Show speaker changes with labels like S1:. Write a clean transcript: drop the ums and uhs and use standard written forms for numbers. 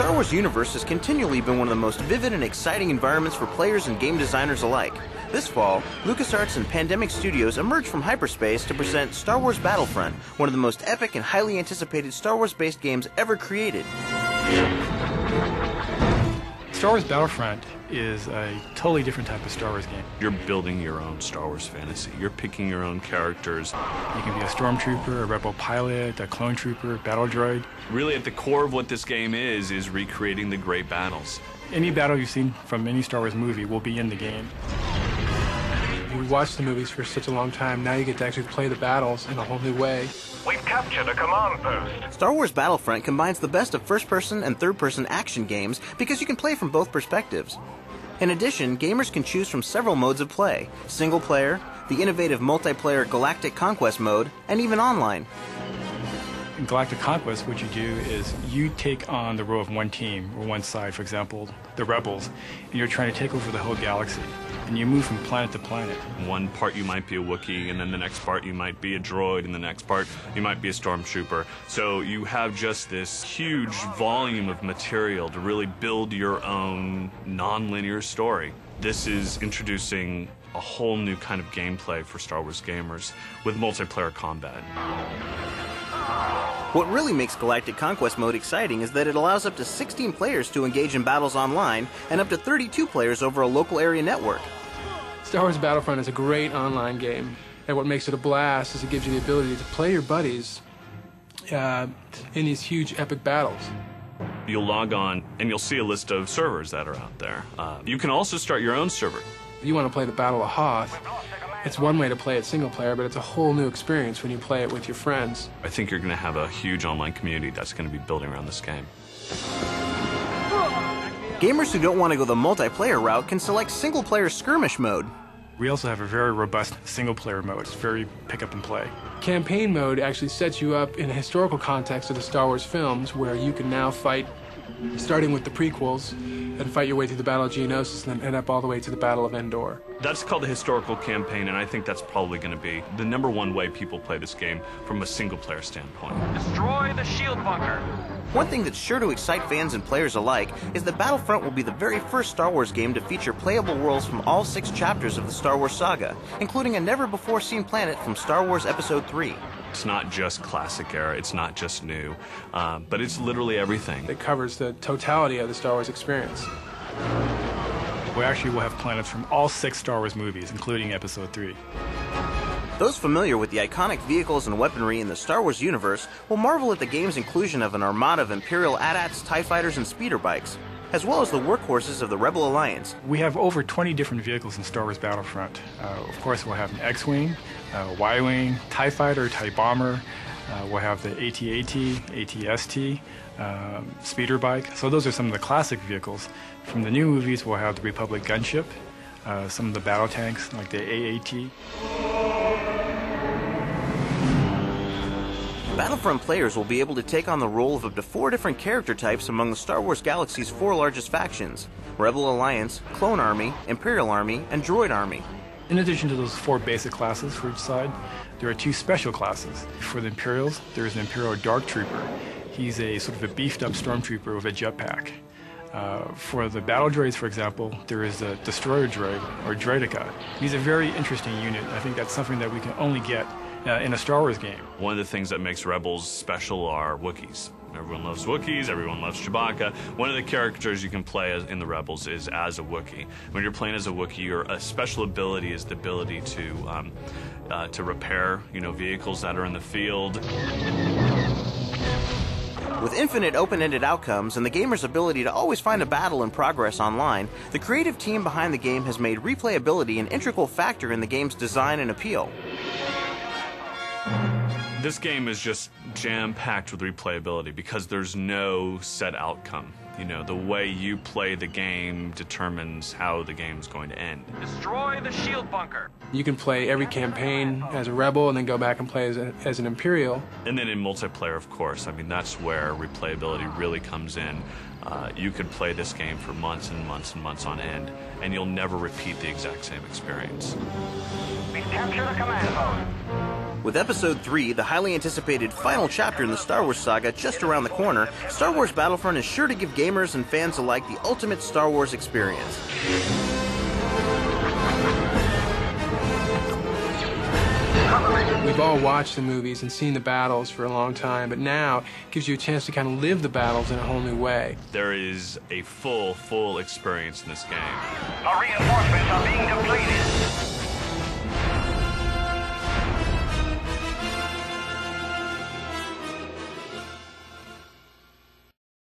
S1: Star Wars universe has continually been one of the most vivid and exciting environments for players and game designers alike. This fall, LucasArts and Pandemic Studios emerged from hyperspace to present Star Wars Battlefront, one of the most epic and highly anticipated Star Wars-based games ever created.
S2: Star Wars Battlefront is a totally different type of Star Wars game.
S3: You're building your own Star Wars fantasy. You're picking your own characters.
S2: You can be a stormtrooper, a rebel pilot, a clone trooper, battle droid.
S3: Really, at the core of what this game is recreating the great battles.
S2: Any battle you've seen from any Star Wars movie will be in the game.
S4: You watch the movies for such a long time, now you get to actually play the battles in a whole new way.
S5: We've captured a command post.
S1: Star Wars Battlefront combines the best of first-person and third-person action games because you can play from both perspectives. In addition, gamers can choose from several modes of play: single player, the innovative multiplayer Galactic Conquest mode, and even online.
S2: In Galactic Conquest, what you do is you take on the role of one team or one side, for example, the Rebels, and you're trying to take over the whole galaxy. And you move from planet to planet.
S3: One part you might be a Wookiee, and then the next part you might be a droid, and the next part you might be a stormtrooper. So you have just this huge volume of material to really build your own non-linear story. This is introducing a whole new kind of gameplay for Star Wars gamers with multiplayer combat.
S1: What really makes Galactic Conquest mode exciting is that it allows up to 16 players to engage in battles online and up to 32 players over a local area network.
S4: Star Wars Battlefront is a great online game, and what makes it a blast is it gives you the ability to play your buddies in these huge epic battles.
S3: You'll log on and you'll see a list of servers that are out there. You can also start your own server.
S4: If you want to play the Battle of Hoth, it's one way to play it single player, but it's a whole new experience when you play it with your friends.
S3: I think you're going to have a huge online community that's going to be building around this game.
S1: Gamers who don't want to go the multiplayer route can select single-player skirmish mode.
S2: We also have a very robust single-player mode. It's very pick up and play.
S4: Campaign mode actually sets you up in a historical context of the Star Wars films, where you can now fight, starting with the prequels, and fight your way through the Battle of Geonosis and then end up all the way to the Battle of Endor.
S3: That's called the historical campaign, and I think that's probably going to be the #1 way people play this game from a single-player standpoint.
S5: Destroy the shield bunker.
S1: One thing that's sure to excite fans and players alike is that Battlefront will be the very first Star Wars game to feature playable worlds from all 6 chapters of the Star Wars saga, including a never-before-seen planet from Star Wars Episode 3.
S3: It's not just classic era, it's not just new, but it's literally everything.
S4: It covers the totality of the Star Wars experience.
S2: We actually will have planets from all 6 Star Wars movies, including Episode 3.
S1: Those familiar with the iconic vehicles and weaponry in the Star Wars universe will marvel at the game's inclusion of an armada of Imperial AT-ATs, TIE fighters, and speeder bikes, as well as the workhorses of the Rebel Alliance.
S2: We have over 20 different vehicles in Star Wars Battlefront. Of course, we'll have an X-Wing, Y-Wing, TIE fighter, TIE bomber. We'll have the AT-AT, AT-ST, speeder bike. So those are some of the classic vehicles. From the new movies, we'll have the Republic gunship, some of the battle tanks like the AAT.
S1: Battlefront players will be able to take on the role of up to 4 different character types among the Star Wars galaxy's 4 largest factions: Rebel Alliance, Clone Army, Imperial Army, and Droid Army.
S2: In addition to those 4 basic classes for each side, there are 2 special classes. For the Imperials, there is an Imperial Dark Trooper. He's a sort of a beefed-up stormtrooper with a jetpack. For the battle droids, for example, there is a destroyer droid, or droideka. He's a very interesting unit. I think that's something that we can only get in a Star Wars game.
S3: One of the things that makes Rebels special are Wookiees. Everyone loves Wookiees, everyone loves Chewbacca. One of the characters you can play in the Rebels is as a Wookiee. When you're playing as a Wookiee, your special ability is the ability to repair, vehicles that are in the field.
S1: With infinite open-ended outcomes and the gamer's ability to always find a battle in progress online, the creative team behind the game has made replayability an integral factor in the game's design and appeal.
S3: This game is just jam-packed with replayability because there's no set outcome. The way you play the game determines how the game's going to end.
S5: Destroy the shield bunker.
S4: You can play every campaign as a Rebel and then go back and play as an Imperial.
S3: And then in multiplayer, of course, that's where replayability really comes in. You could play this game for months and months and months on end, and you'll never repeat the exact same experience.
S5: We've captured a command post.
S1: With Episode 3, the highly anticipated final chapter in the Star Wars saga, just around the corner, Star Wars Battlefront is sure to give gamers gamers and fans alike the ultimate Star Wars experience.
S4: We've all watched the movies and seen the battles for a long time, but now it gives you a chance to kind of live the battles in a whole new way.
S3: There is a full experience in this game.
S5: Our reinforcements are being depleted.